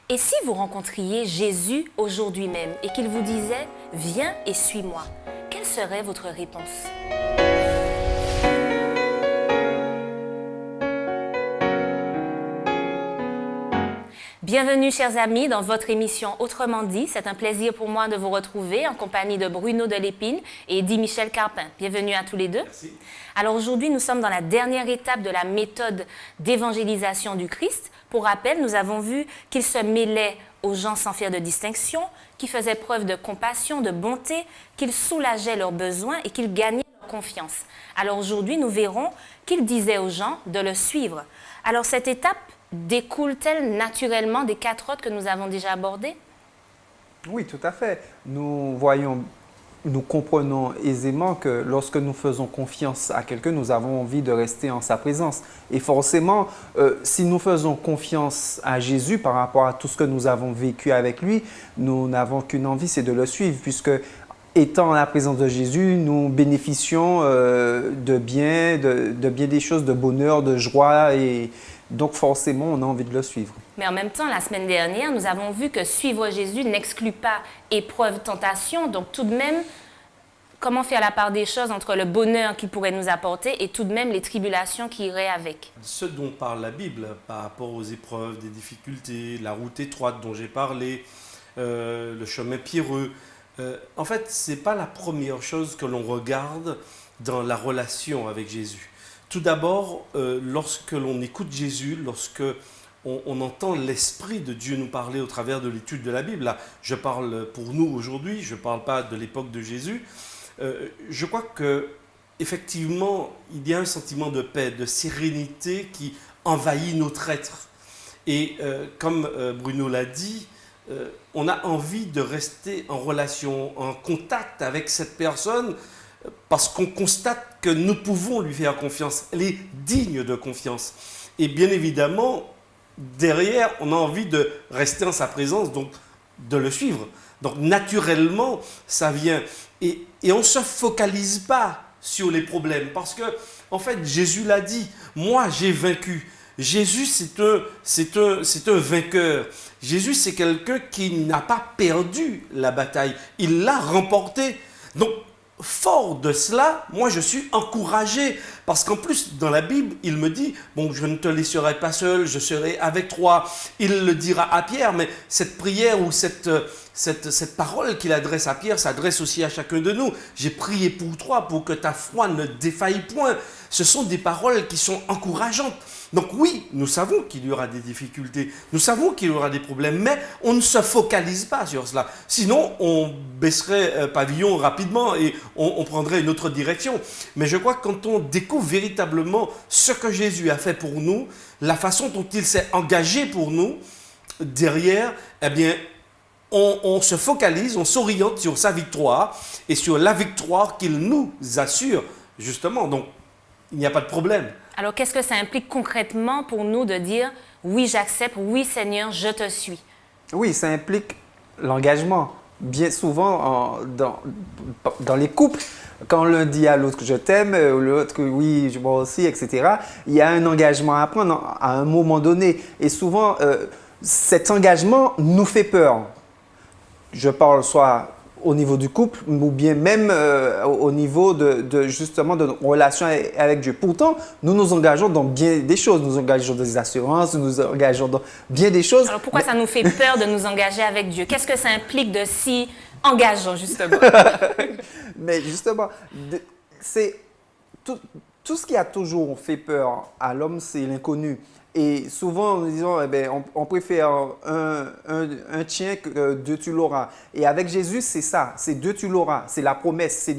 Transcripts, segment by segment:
Et si vous rencontriez Jésus aujourd'hui même et qu'il vous disait « Viens et suis-moi », quelle serait votre réponse? Bienvenue chers amis dans votre émission Autrement dit. C'est un plaisir pour moi de vous retrouver en compagnie de Bruno Delépine et Eddy Michel Carpin. Bienvenue à tous les deux. Merci. Alors aujourd'hui, nous sommes dans la dernière étape de la méthode d'évangélisation du Christ. Pour rappel, nous avons vu qu'il se mêlait aux gens sans faire de distinction, qu'il faisait preuve de compassion, de bonté, qu'il soulageait leurs besoins et qu'il gagnait leur confiance. Alors aujourd'hui, nous verrons qu'il disait aux gens de le suivre. Alors cette étape découle-t-elle naturellement des 4 autres que nous avons déjà abordées? Oui, tout à fait. Nous comprenons aisément que lorsque nous faisons confiance à quelqu'un, nous avons envie de rester en sa présence. Et forcément, si nous faisons confiance à Jésus par rapport à tout ce que nous avons vécu avec lui, nous n'avons qu'une envie, c'est de le suivre, puisque étant en la présence de Jésus, nous bénéficions de bien des choses, de bonheur, de joie, et donc forcément, on a envie de le suivre. Mais en même temps, la semaine dernière, nous avons vu que suivre Jésus n'exclut pas épreuve, tentation. Donc tout de même, comment faire la part des choses entre le bonheur qu'il pourrait nous apporter et tout de même les tribulations qui iraient avec? Ce dont parle la Bible par rapport aux épreuves, des difficultés, la route étroite dont j'ai parlé, le chemin pierreux, en fait, ce n'est pas la première chose que l'on regarde dans la relation avec Jésus. Tout d'abord, lorsque l'on écoute Jésus, lorsque on entend l'Esprit de Dieu nous parler au travers de l'étude de la Bible, là, je parle pour nous aujourd'hui, je ne parle pas de l'époque de Jésus, je crois qu'effectivement, il y a un sentiment de paix, de sérénité qui envahit notre être. Et comme Bruno l'a dit, on a envie de rester en relation, en contact avec cette personne, parce qu'on constate que nous pouvons lui faire confiance. Elle est digne de confiance. Et bien évidemment, derrière, on a envie de rester en sa présence, donc de le suivre. Donc naturellement, ça vient. Et on ne se focalise pas sur les problèmes, parce que, en fait, Jésus l'a dit, moi j'ai vaincu. Jésus, c'est un vainqueur. Jésus, c'est quelqu'un qui n'a pas perdu la bataille. Il l'a remportée. Donc, fort de cela, moi je suis encouragé parce qu'en plus dans la Bible, il me dit, bon, je ne te laisserai pas seul, je serai avec toi. Il le dira à Pierre, mais cette prière ou cette parole qu'il adresse à Pierre s'adresse aussi à chacun de nous. J'ai prié pour toi pour que ta foi ne défaille point. Ce sont des paroles qui sont encourageantes. Donc oui, nous savons qu'il y aura des difficultés, nous savons qu'il y aura des problèmes, mais on ne se focalise pas sur cela. Sinon, on baisserait pavillon rapidement et on prendrait une autre direction. Mais je crois que quand on découvre véritablement ce que Jésus a fait pour nous, la façon dont il s'est engagé pour nous, derrière, eh bien, on se focalise, on s'oriente sur sa victoire et sur la victoire qu'il nous assure, justement. Donc, il n'y a pas de problème. Alors, qu'est-ce que ça implique concrètement pour nous de dire « Oui, j'accepte, oui Seigneur, je te suis ». Oui, ça implique l'engagement. Bien souvent, dans les couples, quand l'un dit à l'autre que je t'aime, ou l'autre que oui, moi aussi, etc., il y a un engagement à prendre à un moment donné. Et souvent, cet engagement nous fait peur. Je parle soit au niveau du couple ou bien même au niveau justement de nos relations avec Dieu. Pourtant, nous nous engageons dans bien des choses. Nous engageons dans des assurances, nous nous engageons dans bien des choses. Alors pourquoi ça nous fait peur de nous engager avec Dieu? Qu'est-ce que ça implique de si engageant, justement? Mais justement, c'est tout ce qui a toujours fait peur à l'homme, c'est l'inconnu. Et souvent, nous disons, eh bien, on préfère un tien que deux tu l'auras. Et avec Jésus, c'est ça, c'est deux tu l'auras. C'est la promesse, c'est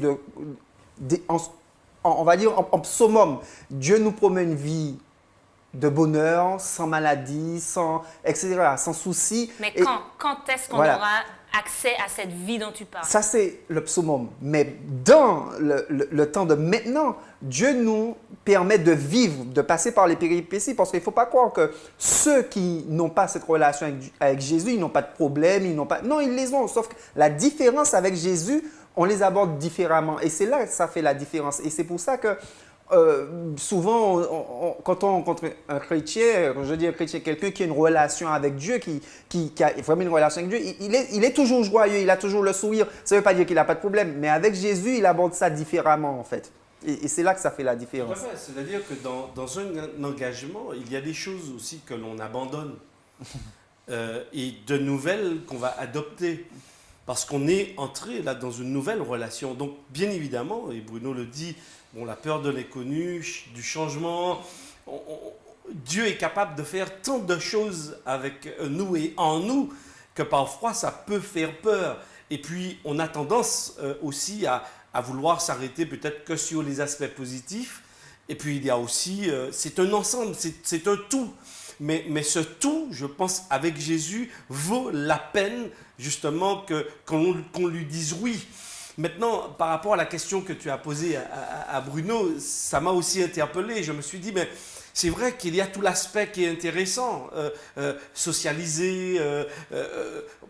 on va dire en summum, Dieu nous promet une vie de bonheur, sans maladie, etc., sans souci. Mais quand est-ce qu'on aura accès à cette vie dont tu parles? Ça, c'est le summum. Mais dans le temps de maintenant, Dieu nous permet de vivre, de passer par les péripéties, parce qu'il ne faut pas croire que ceux qui n'ont pas cette relation avec Jésus, ils n'ont pas de problème, ils n'ont pas... Non, ils les ont, sauf que la différence avec Jésus, on les aborde différemment. Et c'est là que ça fait la différence. Et c'est pour ça que souvent, quand on rencontre un chrétien, quand je dis un chrétien, quelqu'un qui a une relation avec Dieu, qui a vraiment une relation avec Dieu, il est toujours joyeux, il a toujours le sourire. Ça ne veut pas dire qu'il n'a pas de problème, mais avec Jésus, il aborde ça différemment, en fait. Et c'est là que ça fait la différence. C'est-à-dire que dans un engagement, il y a des choses aussi que l'on abandonne et de nouvelles qu'on va adopter. Parce qu'on est entré là dans une nouvelle relation. Donc, bien évidemment, et Bruno le dit, bon, la peur de l'inconnu, du changement, Dieu est capable de faire tant de choses avec nous et en nous que parfois ça peut faire peur. Et puis, on a tendance aussi à vouloir s'arrêter peut-être que sur les aspects positifs. Et puis, il y a aussi, c'est un ensemble, c'est un tout. Mais ce tout, je pense, avec Jésus, vaut la peine justement qu'on lui dise oui. Maintenant, par rapport à la question que tu as posée à Bruno, ça m'a aussi interpellé. Je me suis dit, mais c'est vrai qu'il y a tout l'aspect qui est intéressant. Socialiser,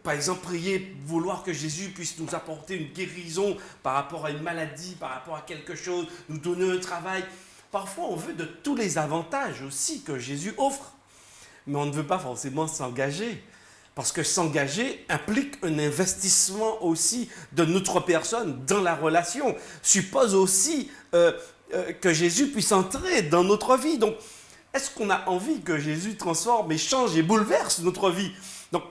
par exemple, prier, vouloir que Jésus puisse nous apporter une guérison par rapport à une maladie, par rapport à quelque chose, nous donner un travail. Parfois, on veut de tous les avantages aussi que Jésus offre. Mais on ne veut pas forcément s'engager. Parce que s'engager implique un investissement aussi de notre personne dans la relation. Suppose aussi que Jésus puisse entrer dans notre vie. Donc, est-ce qu'on a envie que Jésus transforme et change et bouleverse notre vie? Donc,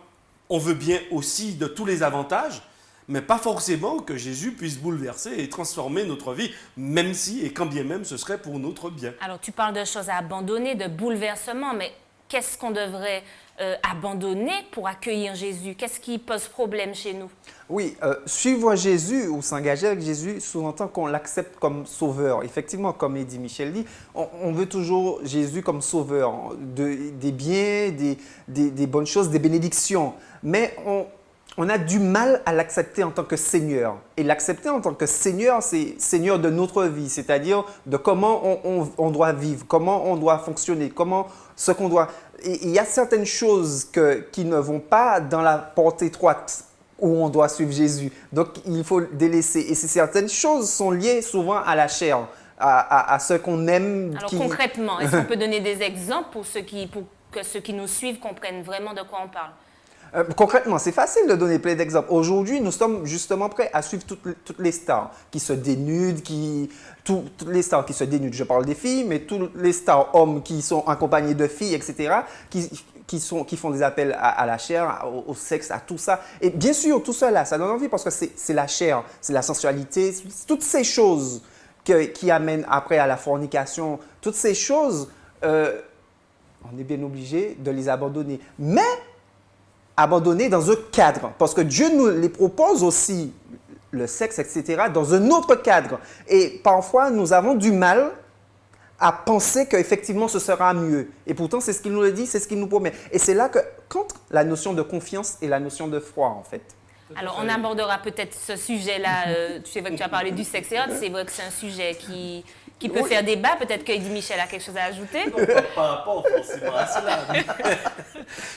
on veut bien aussi de tous les avantages, mais pas forcément que Jésus puisse bouleverser et transformer notre vie, même si et quand bien même ce serait pour notre bien. Alors, tu parles de choses à abandonner, de bouleversement, mais qu'est-ce qu'on devrait abandonner pour accueillir Jésus? Qu'est-ce qui pose problème chez nous? Oui, suivre Jésus ou s'engager avec Jésus sous-entend qu'on l'accepte comme sauveur. Effectivement, comme Eddie Michel dit, on veut toujours Jésus comme sauveur des biens, des bonnes choses, des bénédictions. Mais on a du mal à l'accepter en tant que Seigneur. Et l'accepter en tant que Seigneur, c'est Seigneur de notre vie, c'est-à-dire de comment on doit vivre, comment on doit fonctionner, ce qu'on doit... Et il y a certaines choses qui ne vont pas dans la porte étroite où on doit suivre Jésus. Donc, il faut délaisser. Et certaines choses sont liées souvent à la chair, à ce qu'on aime. Alors, concrètement, est-ce qu'on peut donner des exemples pour que ceux qui nous suivent comprennent vraiment de quoi on parle? Concrètement, c'est facile de donner plein d'exemples. Aujourd'hui, nous sommes justement prêts à suivre toutes les stars qui se dénudent, toutes les stars qui se dénudent. Je parle des filles, mais tous les stars hommes qui sont accompagnés de filles, etc., qui font des appels à la chair, au sexe, à tout ça. Et bien sûr, tout cela, ça donne envie parce que c'est la chair, c'est la sensualité, toutes ces choses qui amènent après à la fornication, toutes ces choses, on est bien obligé de les abandonner. Mais abandonner dans un cadre, parce que Dieu nous les propose aussi, le sexe, etc., dans un autre cadre. Et parfois, nous avons du mal à penser qu'effectivement, ce sera mieux. Et pourtant, c'est ce qu'il nous le dit, c'est ce qu'il nous promet. Et c'est là que qu'entre la notion de confiance et la notion de foi, en fait. Alors, on abordera peut-être ce sujet-là. Tu as parlé du sexe et autres. C'est vrai que c'est un sujet qui peut faire débat. Peut-être qu'Eddie Michel a quelque chose à ajouter. Par rapport forcément à cela.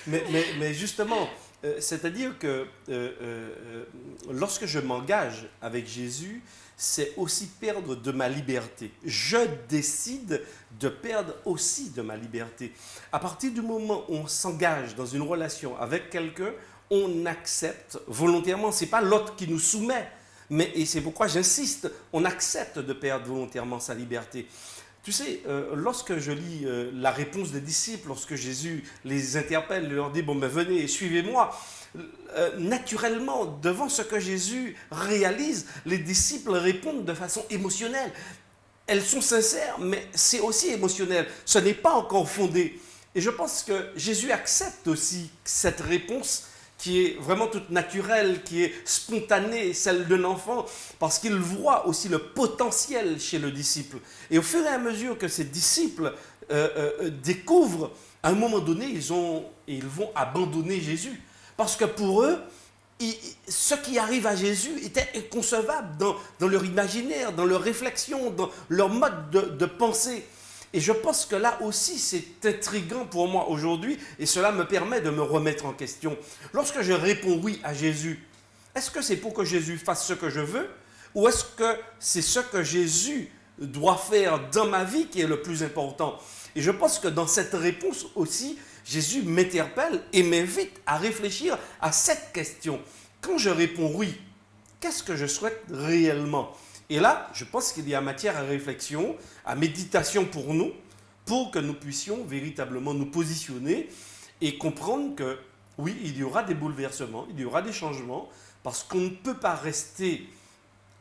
Mais justement, c'est-à-dire que lorsque je m'engage avec Jésus, c'est aussi perdre de ma liberté. Je décide de perdre aussi de ma liberté. À partir du moment où on s'engage dans une relation avec quelqu'un, on accepte volontairement. Ce n'est pas l'autre qui nous soumet. Et c'est pourquoi j'insiste, on accepte de perdre volontairement sa liberté. Tu sais, lorsque je lis la réponse des disciples, lorsque Jésus les interpelle, leur dit « Bon, ben venez, suivez-moi », naturellement, devant ce que Jésus réalise, les disciples répondent de façon émotionnelle. Elles sont sincères, mais c'est aussi émotionnel. Ce n'est pas encore fondé. Et je pense que Jésus accepte aussi cette réponse qui est vraiment toute naturelle, qui est spontanée, celle d'un enfant, parce qu'il voit aussi le potentiel chez le disciple. Et au fur et à mesure que ces disciples découvrent, à un moment donné, ils vont abandonner Jésus. Parce que pour eux, ce qui arrive à Jésus était inconcevable dans leur imaginaire, dans leur réflexion, dans leur mode de pensée. Et je pense que là aussi, c'est intriguant pour moi aujourd'hui et cela me permet de me remettre en question. Lorsque je réponds oui à Jésus, est-ce que c'est pour que Jésus fasse ce que je veux ou est-ce que c'est ce que Jésus dois faire dans ma vie qui est le plus important? Et je pense que dans cette réponse aussi, Jésus m'interpelle et m'invite à réfléchir à cette question. Quand je réponds oui, qu'est-ce que je souhaite réellement? Et là, je pense qu'il y a matière à réflexion, à méditation pour nous, pour que nous puissions véritablement nous positionner et comprendre que oui, il y aura des bouleversements, il y aura des changements, parce qu'on ne peut pas rester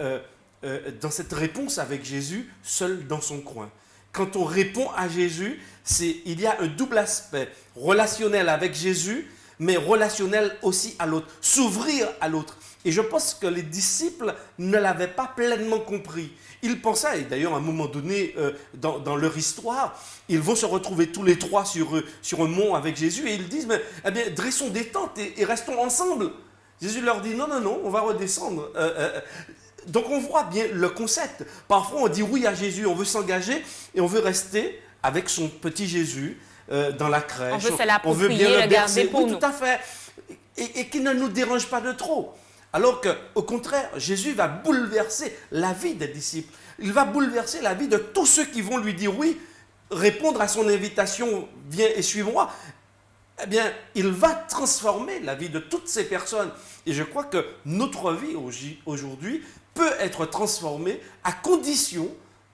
dans cette réponse avec Jésus seul dans son coin. Quand on répond à Jésus, il y a un double aspect, relationnel avec Jésus, mais relationnel aussi à l'autre, s'ouvrir à l'autre. Et je pense que les disciples ne l'avaient pas pleinement compris. Ils pensaient, et d'ailleurs à un moment donné dans leur histoire, ils vont se retrouver tous les trois sur un mont avec Jésus et ils disent, mais, eh bien, dressons des tentes et restons ensemble. Jésus leur dit, non, non, non, on va redescendre. Donc on voit bien le concept. Parfois on dit oui à Jésus, on veut s'engager et on veut rester avec son petit Jésus dans la crèche. On veut se l'approprier, on veut bien le garder bercer. pour Oui, nous. tout à fait. Et qui ne nous dérange pas de trop. Alors qu'au contraire, Jésus va bouleverser la vie des disciples. Il va bouleverser la vie de tous ceux qui vont lui dire oui, répondre à son invitation, viens et suis-moi. Eh bien, il va transformer la vie de toutes ces personnes. Et je crois que notre vie aujourd'hui peut être transformée à condition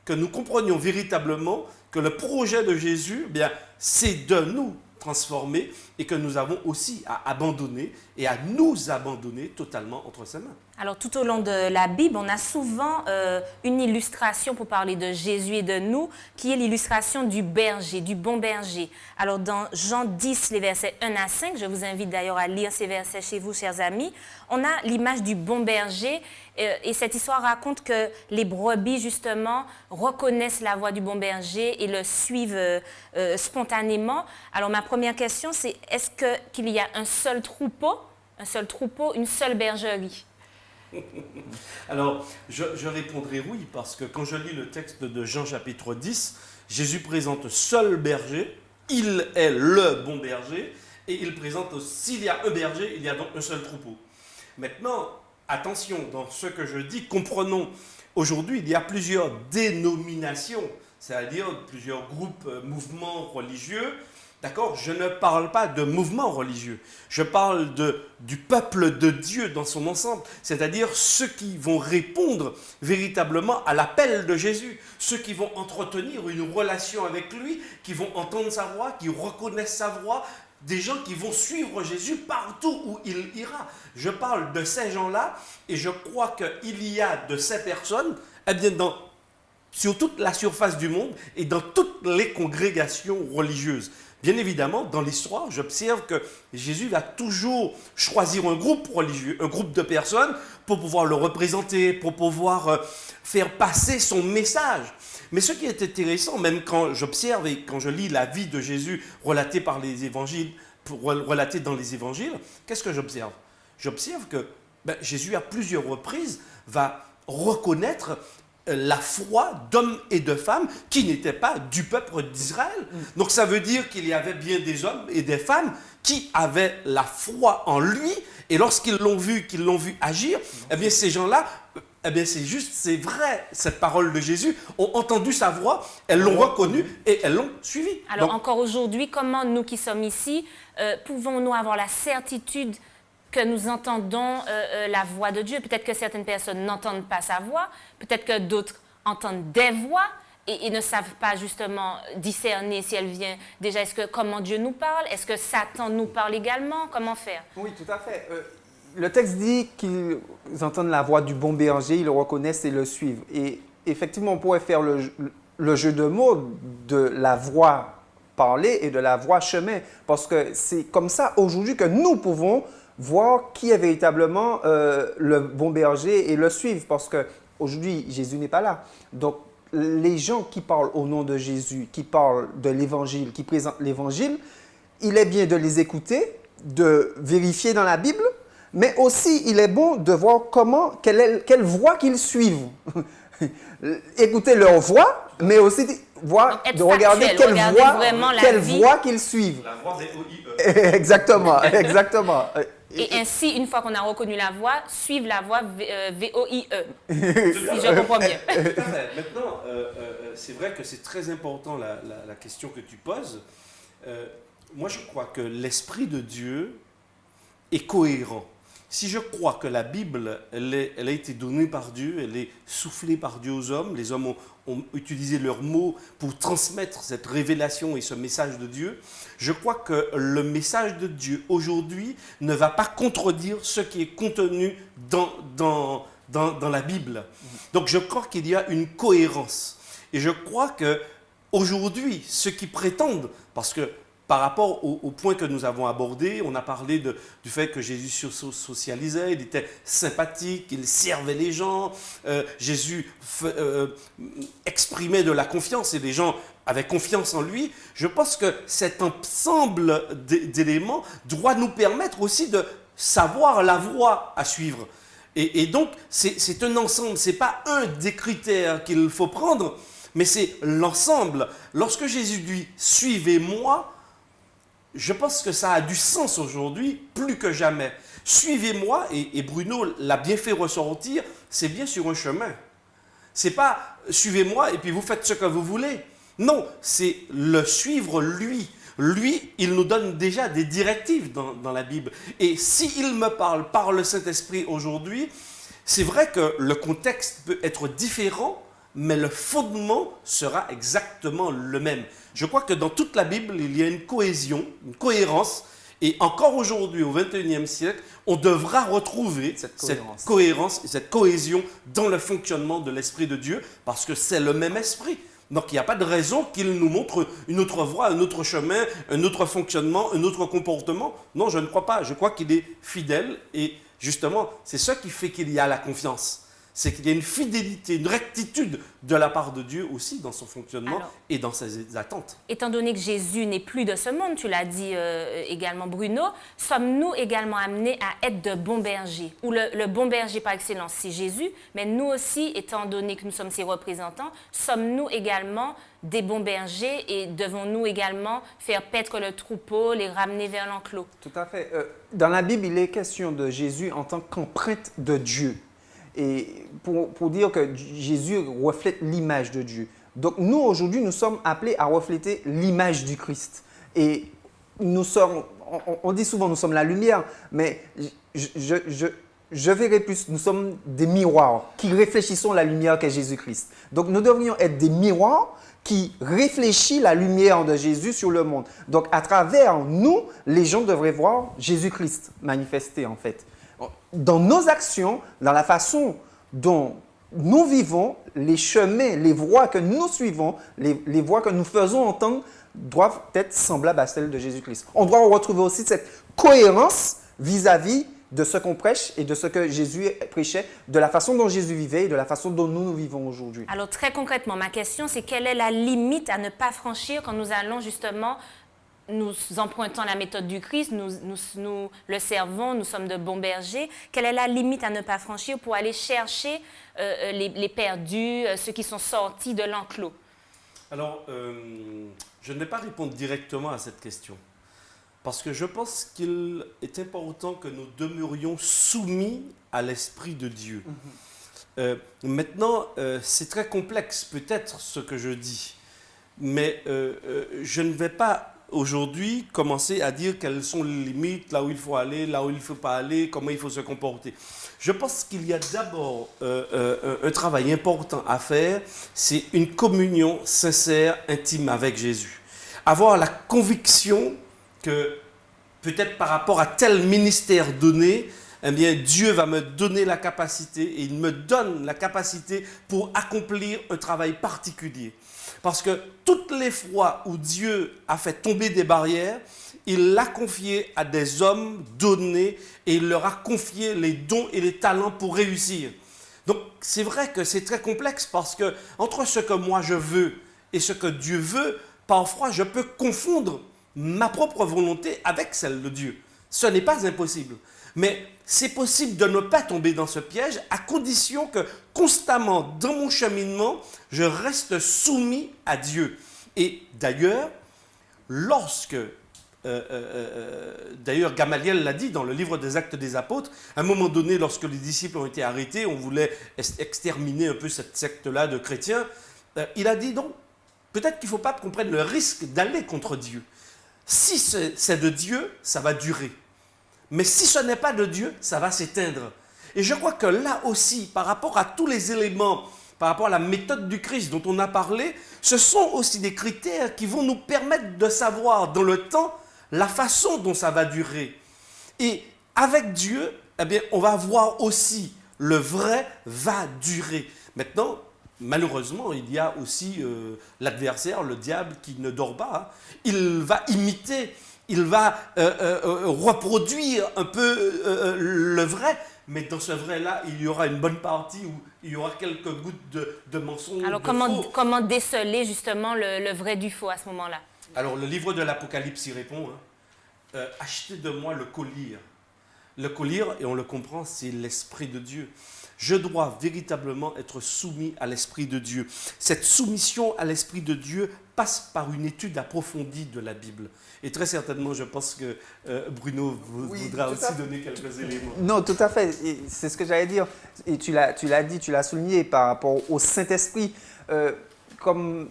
que nous comprenions véritablement que le projet de Jésus, eh bien, c'est de nous transformer et que nous avons aussi à abandonner et à nous abandonner totalement entre ses mains. Alors, tout au long de la Bible, on a souvent une illustration pour parler de Jésus et de nous, qui est l'illustration du berger, du bon berger. Alors, dans Jean 10, les versets 1 à 5, je vous invite d'ailleurs à lire ces versets chez vous, chers amis, on a l'image du bon berger et cette histoire raconte que les brebis, justement, reconnaissent la voix du bon berger et le suivent spontanément. Alors, ma première question, c'est est-ce qu'il y a un seul troupeau, une seule bergerie? Alors, je répondrai oui, parce que quand je lis le texte de Jean chapitre 10, Jésus présente seul berger, il est le bon berger, et il présente s'il y a un berger, il y a donc un seul troupeau. Maintenant, attention, dans ce que je dis, comprenons, aujourd'hui, il y a plusieurs dénominations, c'est-à-dire plusieurs groupes, mouvements religieux. D'accord? Je ne parle pas de mouvement religieux. Je parle du peuple de Dieu dans son ensemble. C'est-à-dire ceux qui vont répondre véritablement à l'appel de Jésus. Ceux qui vont entretenir une relation avec lui, qui vont entendre sa voix, qui reconnaissent sa voix. Des gens qui vont suivre Jésus partout où il ira. Je parle de ces gens-là et je crois qu'il y a de ces personnes, eh bien, sur toute la surface du monde et dans toutes les congrégations religieuses. Bien évidemment, dans l'histoire, j'observe que Jésus va toujours choisir un groupe religieux, un groupe de personnes pour pouvoir le représenter, pour pouvoir faire passer son message. Mais ce qui est intéressant, même quand j'observe et quand je lis la vie de Jésus relatée par les évangiles, relatée dans les évangiles, qu'est-ce que j'observe? J'observe que Jésus, à plusieurs reprises, va reconnaître la foi d'hommes et de femmes qui n'étaient pas du peuple d'Israël. Donc ça veut dire qu'il y avait bien des hommes et des femmes qui avaient la foi en lui, et lorsqu'ils l'ont vu, agir, eh bien ces gens-là, eh bien c'est vrai, cette parole de Jésus, ont entendu sa voix, elles l'ont reconnue et elles l'ont suivi. Alors donc, encore aujourd'hui, comment nous qui sommes ici, pouvons-nous avoir la certitude que nous entendons la voix de Dieu? Peut-être que certaines personnes n'entendent pas sa voix, peut-être que d'autres entendent des voix et ne savent pas justement discerner si elle vient. Déjà, comment Dieu nous parle? Est-ce que Satan nous parle également? Comment faire? Oui, tout à fait. Le texte dit qu'ils entendent la voix du bon berger, ils le reconnaissent et le suivent. Et effectivement, on pourrait faire le jeu de mots de la voix parlée et de la voix chemin, parce que c'est comme ça aujourd'hui que nous pouvons voir qui est véritablement le bon berger et le suivre, parce qu'aujourd'hui, Jésus n'est pas là. Donc, les gens qui parlent au nom de Jésus, qui parlent de l'Évangile, qui présentent l'Évangile, il est bien de les écouter, de vérifier dans la Bible, mais aussi il est bon de voir quelle voie qu'ils suivent. Écouter leur voix, mais aussi de regarder quelle voie qu'ils suivent. la voix des OIE. Exactement, exactement. Et ainsi, une fois qu'on a reconnu la voix, suivre la voix V-O-I-E, si je comprends bien. Tout à fait. Maintenant, c'est vrai que c'est très important la question que tu poses. Moi, je crois que l'Esprit de Dieu est cohérent. Si je crois que la Bible, elle a été donnée par Dieu, elle est soufflée par Dieu aux hommes, les hommes ont utilisé leurs mots pour transmettre cette révélation et ce message de Dieu, je crois que le message de Dieu aujourd'hui ne va pas contredire ce qui est contenu dans la Bible. Donc je crois qu'il y a une cohérence. Et je crois que aujourd'hui, ceux qui prétendent, parce que par rapport au point que nous avons abordé, on a parlé du fait que Jésus socialisait, il était sympathique, il servait les gens, Jésus exprimait de la confiance et les gens avaient confiance en lui. Je pense que cet ensemble d'éléments doit nous permettre aussi de savoir la voie à suivre. Et donc, c'est un ensemble, ce n'est pas un des critères qu'il faut prendre, mais c'est l'ensemble. Lorsque Jésus dit « suivez-moi », je pense que ça a du sens aujourd'hui, plus que jamais. Suivez-moi, et Bruno l'a bien fait ressortir, c'est bien sur un chemin. C'est pas suivez-moi et puis vous faites ce que vous voulez. Non, c'est le suivre lui. Lui, il nous donne déjà des directives dans la Bible. Et s'il me parle par le Saint-Esprit aujourd'hui, c'est vrai que le contexte peut être différent, mais le fondement sera exactement le même. Je crois que dans toute la Bible, il y a une cohésion, une cohérence, et encore aujourd'hui, au XXIe siècle, on devra retrouver cette cohérence et cette cohésion dans le fonctionnement de l'Esprit de Dieu, parce que c'est le même Esprit. Donc il n'y a pas de raison qu'il nous montre une autre voie, un autre chemin, un autre fonctionnement, un autre comportement. Non, je ne crois pas. Je crois qu'il est fidèle, et justement, c'est ce qui fait qu'il y a la confiance. C'est qu'il y a une fidélité, une rectitude de la part de Dieu aussi dans son fonctionnement et dans ses attentes. Étant donné que Jésus n'est plus de ce monde, tu l'as dit également Bruno, sommes-nous également amenés à être de bons bergers? Ou le bon berger par excellence, c'est Jésus, mais nous aussi, étant donné que nous sommes ses représentants, sommes-nous également des bons bergers et devons-nous également faire paître le troupeau, les ramener vers l'enclos? Tout à fait. Dans la Bible, il est question de Jésus en tant qu'empreinte de Dieu. Et pour dire que Jésus reflète l'image de Dieu. Donc nous, aujourd'hui, nous sommes appelés à refléter l'image du Christ. Et nous sommes, on dit souvent, nous sommes la lumière, mais je verrais plus, nous sommes des miroirs qui réfléchissons la lumière qu'est Jésus-Christ. Donc nous devrions être des miroirs qui réfléchissent la lumière de Jésus sur le monde. Donc à travers nous, les gens devraient voir Jésus-Christ manifesté en fait. Dans nos actions, dans la façon dont nous vivons, les chemins, les voies que nous suivons, les voies que nous faisons entendre doivent être semblables à celles de Jésus-Christ. On doit retrouver aussi cette cohérence vis-à-vis de ce qu'on prêche et de ce que Jésus prêchait, de la façon dont Jésus vivait et de la façon dont nous vivons aujourd'hui. Alors très concrètement, ma question, c'est quelle est la limite à ne pas franchir quand nous allons justement nous empruntons la méthode du Christ, nous le servons, nous sommes de bons bergers. Quelle est la limite à ne pas franchir pour aller chercher les perdus, ceux qui sont sortis de l'enclos? Alors, je ne vais pas répondre directement à cette question, parce que je pense qu'il est important que nous demeurions soumis à l'Esprit de Dieu. Maintenant, c'est très complexe peut-être ce que je dis, mais je ne vais pas aujourd'hui commencer à dire quelles sont les limites, là où il faut aller, là où il ne faut pas aller, comment il faut se comporter. Je pense qu'il y a d'abord un travail important à faire, c'est une communion sincère, intime avec Jésus. Avoir la conviction que peut-être par rapport à tel ministère donné, eh bien, Dieu va me donner la capacité, et il me donne la capacité pour accomplir un travail particulier. Parce que toutes les fois où Dieu a fait tomber des barrières, il l'a confié à des hommes donnés et il leur a confié les dons et les talents pour réussir. Donc c'est vrai que c'est très complexe parce que entre ce que moi je veux et ce que Dieu veut, parfois je peux confondre ma propre volonté avec celle de Dieu. Ce n'est pas impossible. Mais c'est possible de ne pas tomber dans ce piège à condition que constamment dans mon cheminement, je reste soumis à Dieu. Et d'ailleurs, lorsque D'ailleurs, Gamaliel l'a dit dans le livre des Actes des Apôtres. À un moment donné, lorsque les disciples ont été arrêtés, on voulait exterminer un peu cette secte-là de chrétiens. Il a dit non, peut-être qu'il ne faut pas qu'on prenne le risque d'aller contre Dieu. Si c'est de Dieu, ça va durer. Mais si ce n'est pas de Dieu, ça va s'éteindre. Et je crois que là aussi, par rapport à tous les éléments, par rapport à la méthode du Christ dont on a parlé, ce sont aussi des critères qui vont nous permettre de savoir dans le temps la façon dont ça va durer. Et avec Dieu, eh bien, on va voir aussi le vrai va durer. Maintenant, malheureusement, il y a aussi l'adversaire, le diable, qui ne dort pas. Hein. Il va imiter, il va reproduire un peu le vrai, mais dans ce vrai-là, il y aura une bonne partie où il y aura quelques gouttes de mensonges. Alors, comment déceler justement le vrai du faux à ce moment-là? Alors, le livre de l'Apocalypse y répond. Hein. Achetez de moi le collier. Le collier, et on le comprend, c'est l'Esprit de Dieu. Je dois véritablement être soumis à l'Esprit de Dieu. Cette soumission à l'Esprit de Dieu passe par une étude approfondie de la Bible. Et très certainement, je pense que Bruno voudra aussi donner quelques éléments. Non, tout à fait. C'est ce que j'allais dire. Et tu l'as dit, tu l'as souligné par rapport au Saint-Esprit. Comme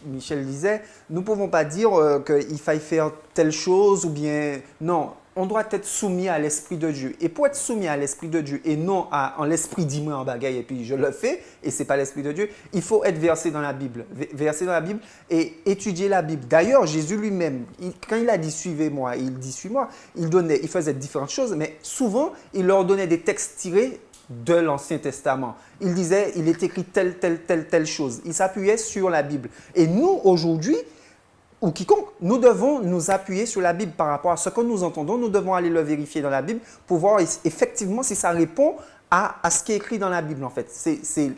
Michel disait, nous ne pouvons pas dire qu'il faille faire telle chose ou bien... Non, on doit être soumis à l'Esprit de Dieu. Et pour être soumis à l'Esprit de Dieu et non en l'Esprit dit moi en bagaille et puis je le fais et ce n'est pas l'Esprit de Dieu, il faut être versé dans la Bible. Versé dans la Bible et étudier la Bible. D'ailleurs, Jésus lui-même, quand il a dit « suivez-moi », il dit « suis-moi », il faisait différentes choses, mais souvent, il leur donnait des textes tirés de l'Ancien Testament. Il disait, il est écrit telle chose. Il s'appuyait sur la Bible. Et nous, aujourd'hui, ou quiconque, nous devons nous appuyer sur la Bible par rapport à ce que nous entendons. Nous devons aller le vérifier dans la Bible pour voir effectivement si ça répond à ce qui est écrit dans la Bible, en fait. C'est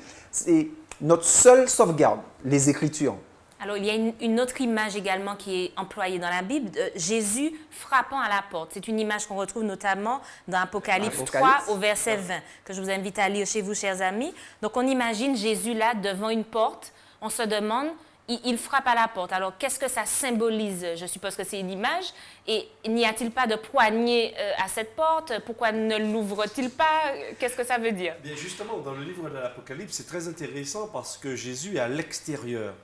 notre seule sauvegarde, les Écritures. Alors, il y a une autre image également qui est employée dans la Bible, Jésus frappant à la porte. C'est une image qu'on retrouve notamment dans Apocalypse 3 au verset 20, que je vous invite à lire chez vous, chers amis. Donc, on imagine Jésus là, devant une porte. On se demande, il frappe à la porte. Alors, qu'est-ce que ça symbolise? Je suppose que c'est une image. Et n'y a-t-il pas de poignée à cette porte? Pourquoi ne l'ouvre-t-il pas? Qu'est-ce que ça veut dire? Bien, justement, dans le livre de l'Apocalypse, c'est très intéressant parce que Jésus est à l'extérieur.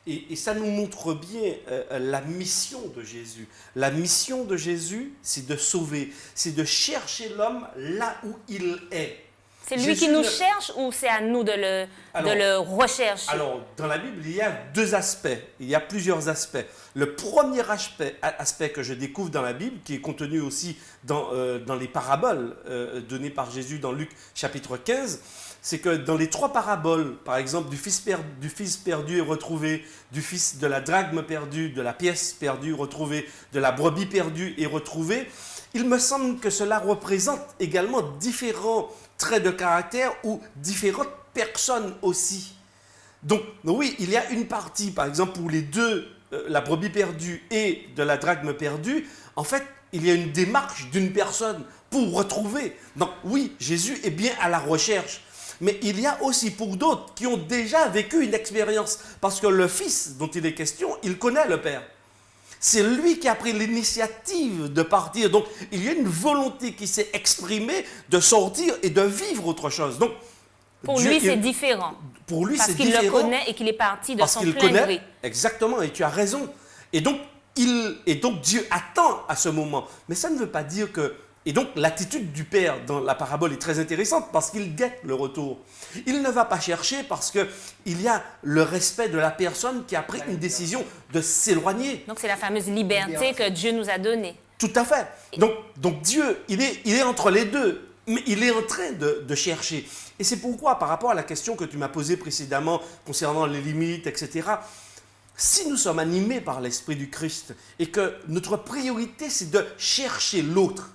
Et ça nous montre bien la mission de Jésus. La mission de Jésus, c'est de sauver, c'est de chercher l'homme là où il est. C'est lui qui nous cherche ou c'est à nous de le rechercher? Alors, dans la Bible, il y a deux aspects. Il y a plusieurs aspects. Le premier aspect que je découvre dans la Bible, qui est contenu aussi dans les paraboles données par Jésus dans Luc chapitre 15, c'est que dans les trois paraboles, par exemple, du fils perdu et retrouvé, du fils de la drachme perdue, de la pièce perdue retrouvée, de la brebis perdue et retrouvée, il me semble que cela représente également différents traits de caractère ou différentes personnes aussi. Donc oui, il y a une partie, par exemple, pour les deux, la brebis perdue et de la drachme perdue, en fait, il y a une démarche d'une personne pour retrouver. Donc oui, Jésus est bien à la recherche. Mais il y a aussi pour d'autres qui ont déjà vécu une expérience. Parce que le fils dont il est question, il connaît le père. C'est lui qui a pris l'initiative de partir. Donc, il y a une volonté qui s'est exprimée de sortir et de vivre autre chose. Donc, pour lui, c'est différent. Pour lui, c'est différent. Parce qu'il le connaît et qu'il est parti de son plein gré. Exactement, et tu as raison. Et donc, Dieu attend à ce moment. Mais ça ne veut pas dire que... Et donc, l'attitude du Père dans la parabole est très intéressante parce qu'il guette le retour. Il ne va pas chercher parce qu'il y a le respect de la personne qui a pris une décision de s'éloigner. Donc, c'est la fameuse liberté que Dieu nous a donnée. Tout à fait. Donc Dieu, il est entre les deux, mais il est en train de chercher. Et c'est pourquoi, par rapport à la question que tu m'as posée précédemment concernant les limites, etc., si nous sommes animés par l'Esprit du Christ et que notre priorité, c'est de chercher l'autre,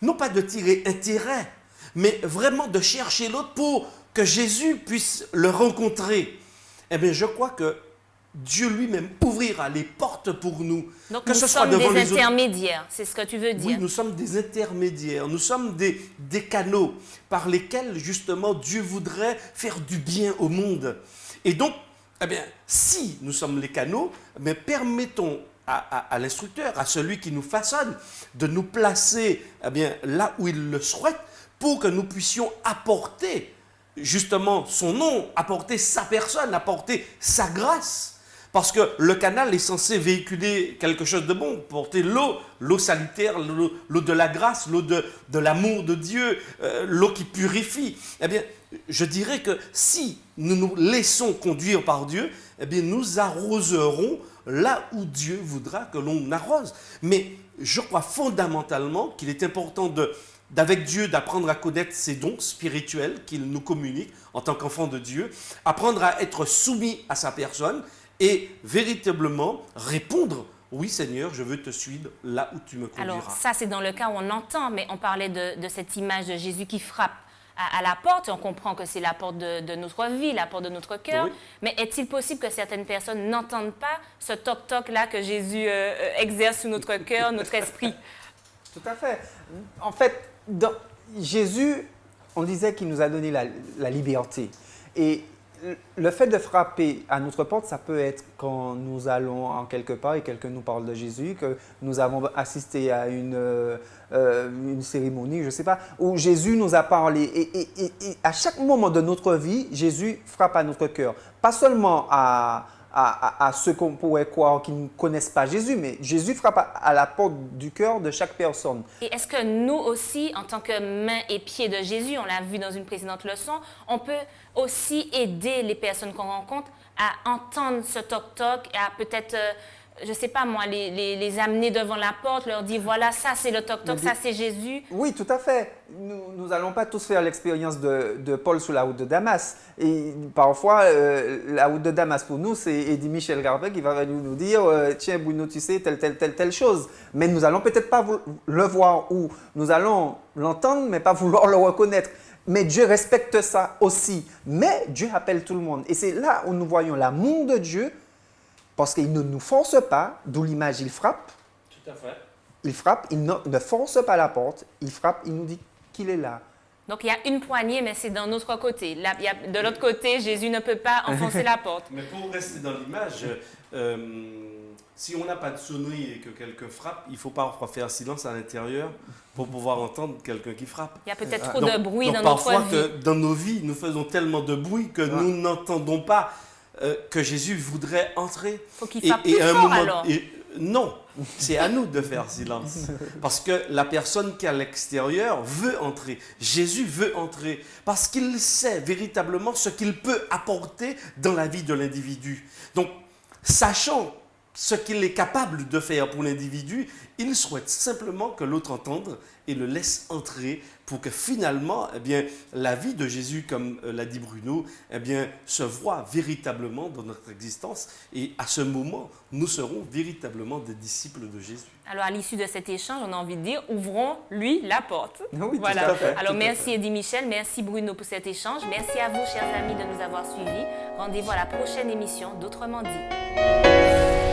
non pas de tirer intérêt, mais vraiment de chercher l'autre pour que Jésus puisse le rencontrer. Eh bien, je crois que Dieu lui-même ouvrira les portes pour nous. Donc, que nous sommes des intermédiaires, c'est ce que tu veux dire? Oui, nous sommes des intermédiaires, nous sommes des canaux par lesquels, justement, Dieu voudrait faire du bien au monde. Et donc, eh bien, si nous sommes les canaux, mais permettons à l'instructeur, à celui qui nous façonne, de nous placer là où il le souhaite pour que nous puissions apporter justement son nom, apporter sa personne, apporter sa grâce. Parce que le canal est censé véhiculer quelque chose de bon, porter l'eau salutaire, l'eau de la grâce, l'eau de l'amour de Dieu, l'eau qui purifie. Eh bien, je dirais que si nous nous laissons conduire par Dieu, eh bien, nous arroserons là où Dieu voudra que l'on arrose. Mais je crois fondamentalement qu'il est important d'avec Dieu, d'apprendre à connaître ses dons spirituels qu'il nous communique en tant qu'enfant de Dieu, apprendre à être soumis à sa personne et véritablement répondre « Oui Seigneur, je veux te suivre là où tu me conduiras ». Alors ça, c'est dans le cas où on entend, mais on parlait de cette image de Jésus qui frappe à la porte, et on comprend que c'est la porte de notre vie, la porte de notre cœur. Oui. Mais est-il possible que certaines personnes n'entendent pas ce toc-toc-là que Jésus exerce sur notre cœur, notre esprit? Tout à fait. En fait, dans Jésus, on disait qu'il nous a donné la liberté. Et le fait de frapper à notre porte, ça peut être quand nous allons en quelque part et quelqu'un nous parle de Jésus, que nous avons assisté à une cérémonie, je ne sais pas, où Jésus nous a parlé. Et à chaque moment de notre vie, Jésus frappe à notre cœur. Pas seulement à ceux qu'on pourrait croire qui ne connaissent pas Jésus, mais Jésus frappe à la porte du cœur de chaque personne. Et est-ce que nous aussi, en tant que mains et pieds de Jésus, on l'a vu dans une précédente leçon, on peut aussi aider les personnes qu'on rencontre à entendre ce toc-toc et à peut-être, je ne sais pas moi, les amener devant la porte, leur dire voilà, ça c'est le toc-toc, ça c'est Jésus. Oui, tout à fait. Nous n'allons pas tous faire l'expérience de Paul sur la route de Damas. Et parfois, la route de Damas pour nous, c'est Eddie Michel Garbet qui va venir nous dire tiens, Bruno, tu sais, telle chose. Mais nous n'allons peut-être pas le voir ou nous allons l'entendre, mais pas vouloir le reconnaître. Mais Dieu respecte ça aussi. Mais Dieu appelle tout le monde. Et c'est là où nous voyons l'amour de Dieu, parce qu'il ne nous force pas, d'où l'image, il frappe. Tout à fait. Il frappe, il ne force pas la porte, il frappe, il nous dit qu'il est là. Donc il y a une poignée, mais c'est d'un autre côté. Là, de l'autre côté, Jésus ne peut pas enfoncer la porte. Mais pour rester dans l'image, si on n'a pas de sonnerie et que quelqu'un frappe, il faut parfois faire silence à l'intérieur pour pouvoir entendre quelqu'un qui frappe. Il y a peut-être trop de bruit dans parfois notre vie. Que dans nos vies, nous faisons tellement de bruit que nous n'entendons pas que Jésus voudrait entrer. Il faut qu'il frappe plus fort alors. Non, c'est à nous de faire silence. Parce que la personne qui est à l'extérieur veut entrer. Jésus veut entrer parce qu'il sait véritablement ce qu'il peut apporter dans la vie de l'individu. Donc, sachant ce qu'il est capable de faire pour l'individu, il souhaite simplement que l'autre entende et le laisse entrer pour que finalement, eh bien, la vie de Jésus, comme l'a dit Bruno, eh bien, se voit véritablement dans notre existence. Et à ce moment, nous serons véritablement des disciples de Jésus. Alors, à l'issue de cet échange, on a envie de dire, ouvrons-lui la porte. Oui, voilà. tout à fait. Alors, merci Eddie Michel, merci Bruno pour cet échange. Merci à vous, chers amis, de nous avoir suivis. Rendez-vous à la prochaine émission d'Autrement dit.